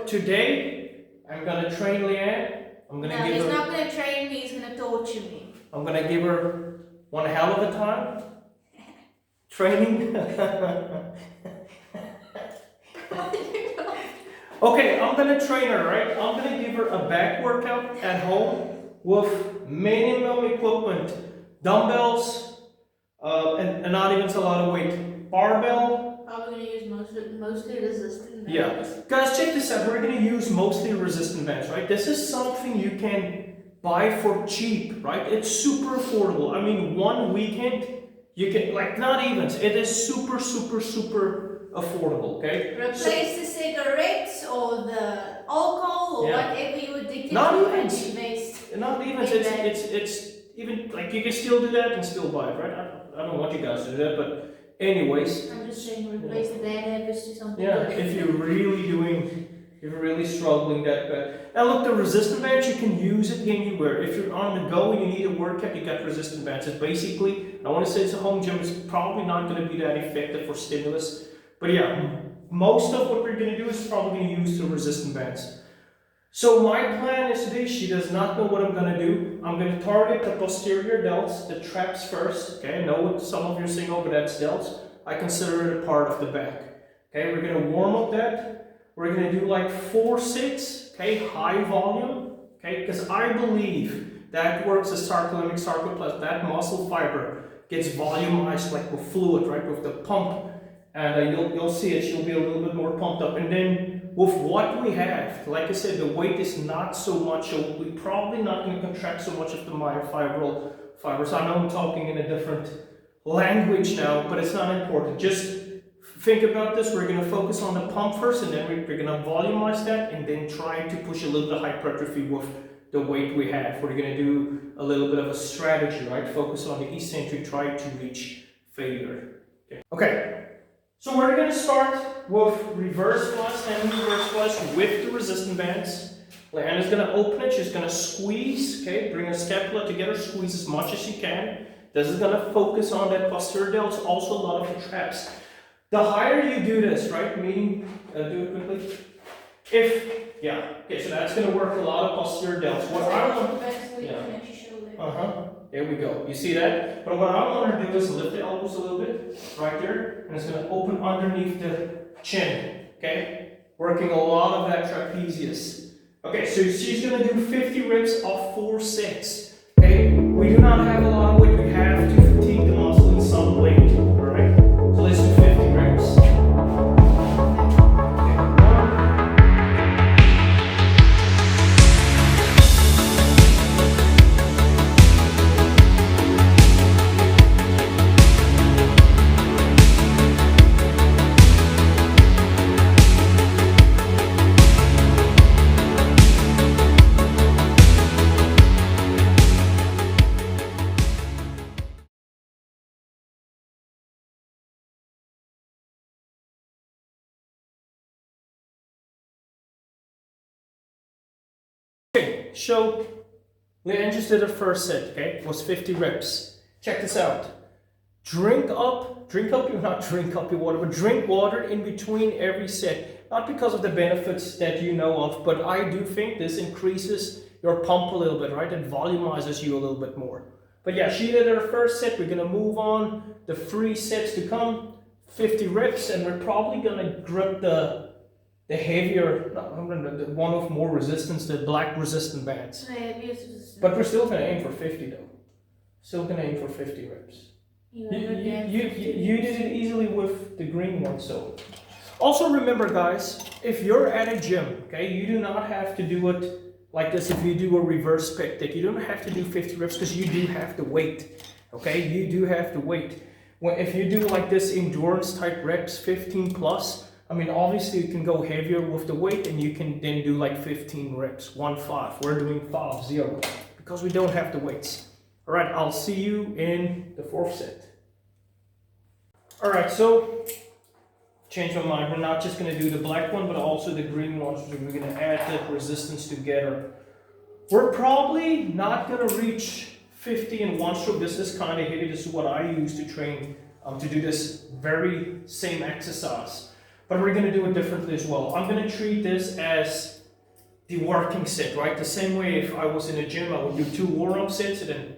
today, I'm gonna train Leanne. No, he's not gonna train me, he's gonna torture me. I'm gonna give her one hell of a time. Training. Okay, I'm gonna train her, right? I'm gonna give her a back workout at home with minimum equipment. Dumbbells, and not even a lot of weight. Barbell. Probably gonna use mostly resistant bands. Yeah. Guys, check this out. We're gonna use mostly resistant bands, right? This is something you can buy for cheap, right? It's super affordable. I mean, one weekend, you can, like, not even, it is super affordable, okay? Replace the cigarettes or the alcohol or Yeah. whatever you addicted Not to even. based. Not even, it's even, like, you can still do that and still buy it, right? I don't want you guys to do that, but anyways. I'm just saying replace the bad habits to something Yeah, good. if you're really struggling that bad. Now look, the resistant bands, you can use it anywhere. If you're on the go and you need a workout, you got resistant bands. It's basically, I want to say it's a home gym, it's probably not going to be that effective for stimulus. But yeah, most of what we're going to do is probably going to use the resistant bands. So my plan is today, she does not know what I'm going to do. I'm going to target the posterior delts, the traps first. Okay, I know what some of you are saying, oh, but that's delts. I consider it a part of the back. Okay, we're going to warm up that. We're going to do like 4 sets, okay, high volume, okay, because I believe that works as sarcolemmic sarcoplasm. That muscle fiber gets volumized like with fluid, right, with the pump, and you'll see it. She'll be a little bit more pumped up. And then with what we have, like I said, the weight is not so much, so we're probably not going to contract so much of the myofibril fibers. I know I'm talking in a different language now, but it's not important. Just think about this. We're going to focus on the pump first, and then we're going to volumize that, and then try to push a little bit of hypertrophy with the weight we have. We're going to do a little bit of a strategy, right? Focus on the eccentric, try to reach failure. Okay. So we're going to start with reverse flush and reverse flush with the resistant bands. Leanne is going to open it. She's going to squeeze, okay? Bring her scapula together, squeeze as much as you can. This is going to focus on that posterior delts, also a lot of the traps. The higher you do this, right, meaning, do it quickly, okay, so that's going to work a lot of posterior delts. What I want, there we go, you see that? But what I want to do is lift the elbows a little bit, right there, and it's going to open underneath the chin, okay? Working a lot of that trapezius. Okay, so she's going to do 50 reps of 4 sets, okay? We do not have a lot of weight, we have to fatigue the muscle in some weight, alright? So let's do 50 reps. Okay, so Leanne just did her first set, okay? It was 50 reps. Check this out. Drink up your water, but drink water in between every set. Not because of the benefits that you know of, but I do think this increases your pump a little bit, right? It volumizes you a little bit more. But yeah, she did her first set. We're gonna move on the 3 sets to come, 50 reps, and we're probably gonna grip the heavier, the one with more resistance, the black resistant bands. But we're still gonna aim for 50 though. Still gonna aim for 50 reps. You did it easily with the green one, so. Also remember guys, if you're at a gym, okay, you do not have to do it like this. If you do a reverse pec deck, you don't have to do 50 reps because you do have to wait, okay? You do have to wait. If you do like this endurance type reps, 15 plus, I mean, obviously you can go heavier with the weight and you can then do like 15 reps, 1-5. We're doing 5-0 because we don't have the weights. All right, I'll see you in the 4th set. All right, so change my mind. We're not just gonna do the black one, but also the green one. So we're gonna add that resistance together. We're probably not gonna reach 50 in one stroke. This is kind of heavy. This is what I use to train, to do this very same exercise. but we're gonna do it differently as well. I'm gonna treat this as the working set, right? The same way if I was in a gym, I would do 2 warm-up sets and then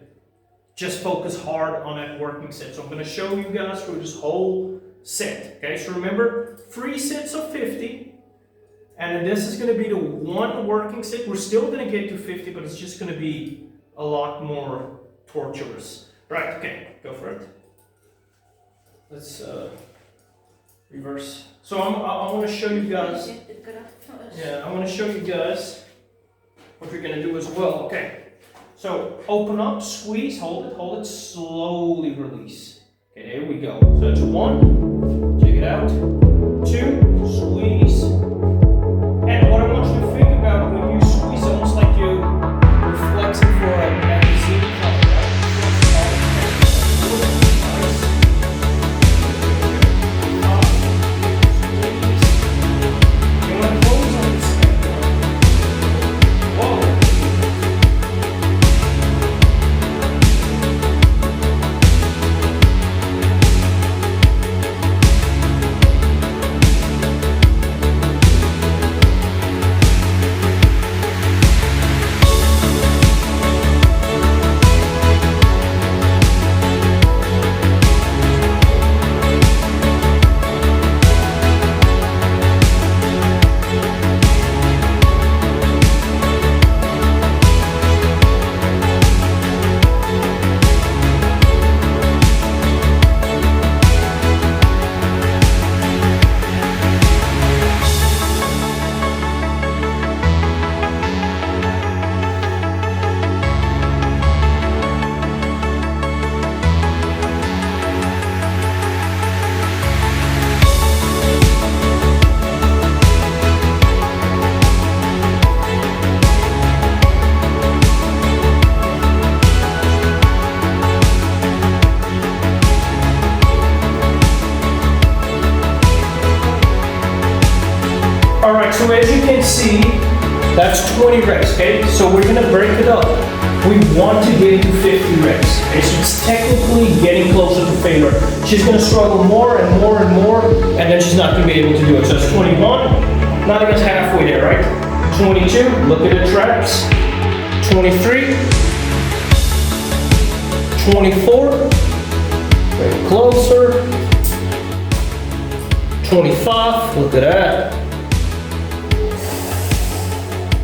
just focus hard on that working set. So I'm gonna show you guys through this whole set, okay? So remember, 3 sets of 50, and then this is gonna be the 1 working set. We're still gonna get to 50, but it's just gonna be a lot more torturous. Right, okay, go for it. Let's reverse. So I want to show you guys. Yeah, I want to show you guys what we're gonna do as well. Okay. So open up, squeeze, hold it, slowly release. Okay, there we go. So that's 1. Check it out. 2, squeeze. And what I want you to think about when you squeeze, almost like you're flexing for a magazine cover, right? Alright, so as you can see, that's 20 reps, okay? So we're gonna break it up. We want to get to 50 reps. Okay, so it's technically getting closer to failure. She's gonna struggle more and more and more, and then she's not gonna be able to do it. So it's 21, not even halfway there, right? 22, look at the traps. 23, 24, very closer. 25, look at that.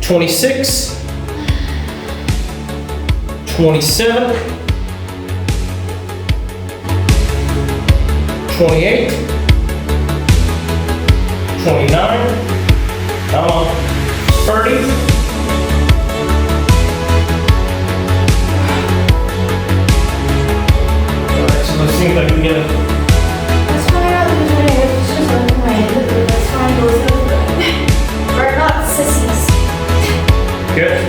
26, 27, 28, 29, come on, 30, alright, so let's see if I can get it. That's why I'm doing it. It's just like my that's why I go so good. We're not sissies. Good.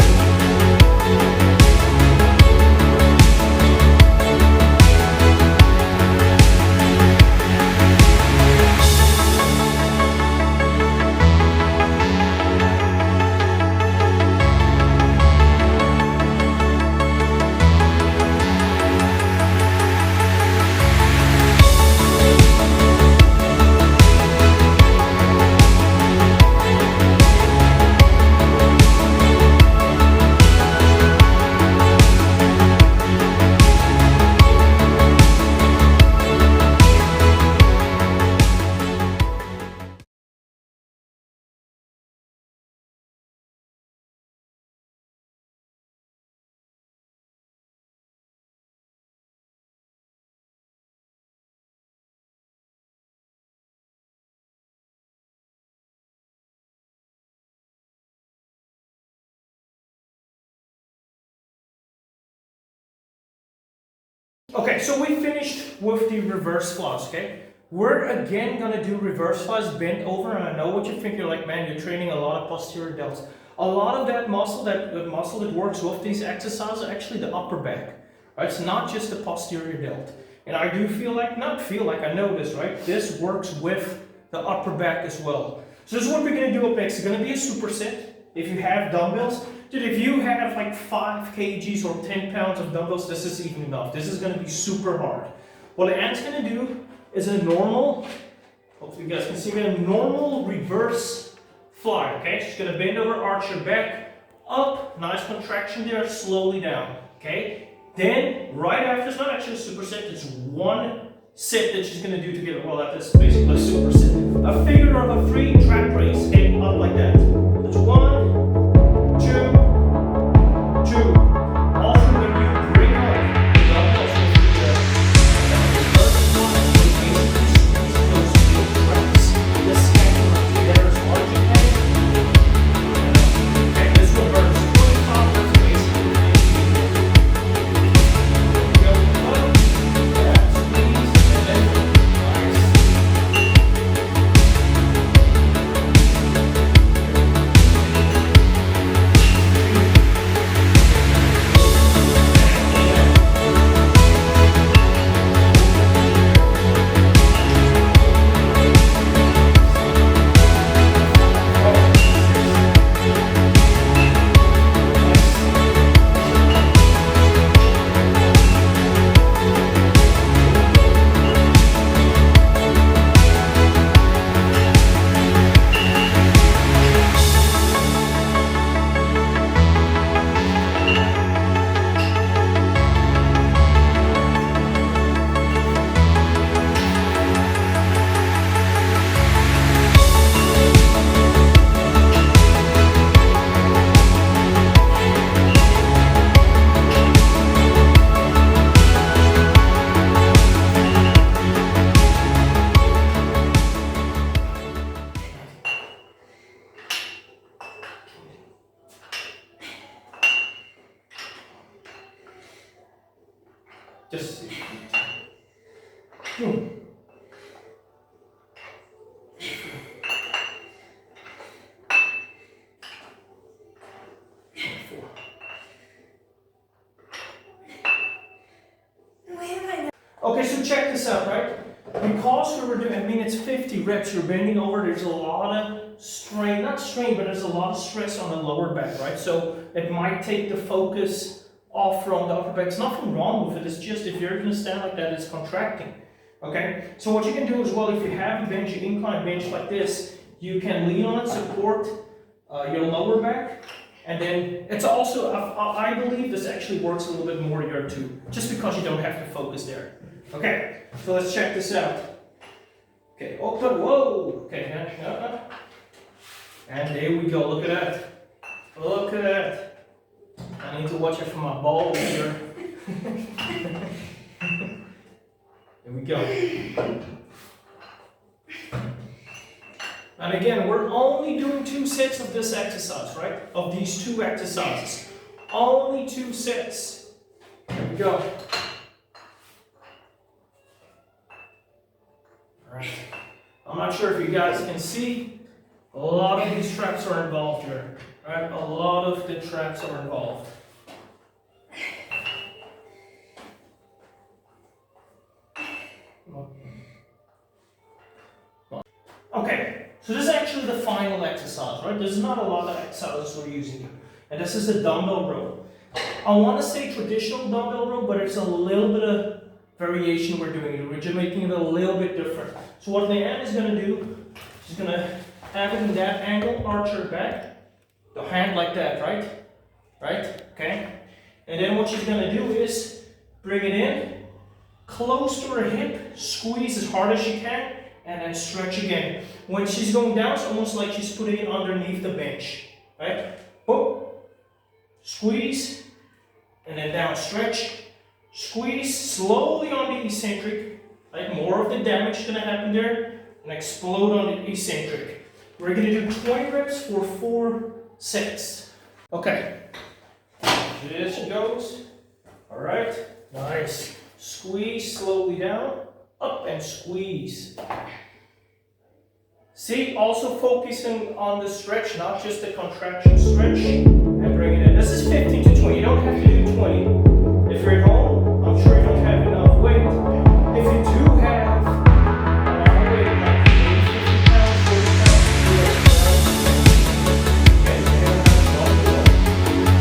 Okay, so we finished with the reverse flies, okay? We're again gonna do reverse flies bent over, and I know what you think. You're like, man, you're training a lot of posterior delts. A lot of that muscle, the muscle that works with these exercises, are actually the upper back, right? It's not just the posterior delt. And I do I know this, right? This works with the upper back as well. So this is what we're gonna do up next. It's gonna be a superset. If you have dumbbells, dude, if you have like 5 kgs or 10 pounds of dumbbells, this is even enough. This is gonna be super hard. What Anne's gonna do is a normal, Hopefully you guys can see me in a normal reverse fly, okay? Just gonna bend over, arch your back, up, nice contraction there, slowly down, okay? Then, right after, it's not actually a superset, it's one set that she's gonna do together. Well, that is basically a superset. A figure of a 3 trap race, okay? Up like that. That's 1, 2, 2. Also, when you bring up the dumbbells with the first one, you basically squeeze those 3 traps. Just stacking them together as hard as you can. Okay, this will burn 25 reps basically. Go up, tap, squeeze, and then nice. Just Okay, so check this out, right? Because we were doing, I mean, it's 50 reps, you're bending over, there's a lot of strain, not strain, but there's a lot of stress on the lower back, right? So it might take the focus off from the upper back. There's nothing wrong with it, it's just if you're gonna stand like that, it's contracting, okay? So what you can do as well, if you have a bench, an incline bench like this, you can lean on it, support your lower back, and then it's also, I believe this actually works a little bit more here too, just because you don't have to focus there. Okay, so let's check this out. Okay, open, whoa, okay, and there we go, look at that. Look at that. I need to watch it for my balls here. There we go. And again, we're only doing 2 sets of this exercise, right? Of these 2 exercises. Only 2 sets. There we go. Alright. I'm not sure if you guys can see, a lot of these traps are involved here. Right? A lot of the traps are involved. Okay, so this is actually the final exercise, right? There's not a lot of exercises we're using here. And this is a dumbbell row. I want to say traditional dumbbell row, but it's a little bit of variation we're doing here. We're just making it a little bit different. So what Leanne is going to do, she's going to have it in that angle, arch her back, the hand like that, right? Right? Okay? And then what she's going to do is bring it in, close to her hip, squeeze as hard as she can, and then stretch again. When she's going down, it's almost like she's putting it underneath the bench, right? Boom, squeeze, and then down, stretch, squeeze, slowly on the eccentric, right? More of the damage is gonna happen there, and explode on the eccentric. We're gonna do 20 reps for 4 sets. Okay, there she goes. All right, nice. Squeeze slowly down, up and squeeze. See, also focusing on the stretch, not just the contraction stretch, and bring it in. This is 15 to 20, you don't have to do 20. If you're at home, I'm sure you don't have enough weight. If you do have a lot of weight, like 50 pounds, 40 pounds, okay, so you don't have to go.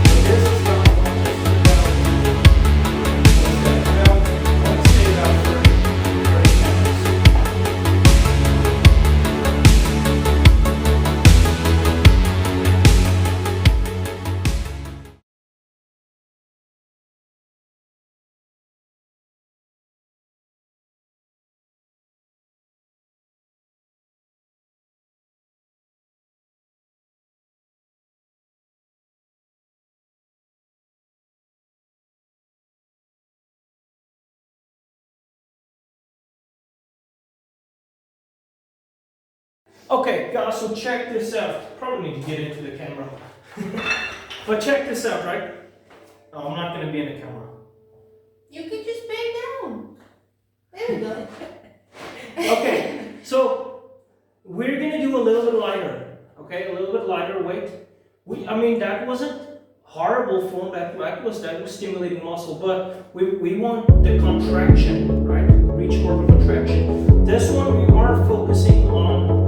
So this is not one to sit down. Let's say about 30 pounds. Okay, guys, so check this out. Probably need to get into the camera. But check this out, right? Oh, I'm not gonna be in the camera. You can just bend down. There we go. Okay, so we're gonna do a little bit lighter, okay? A little bit lighter weight. I mean, that wasn't horrible form, that was stimulating muscle, but we want the contraction, right? Reach more of a contraction. This one we are focusing on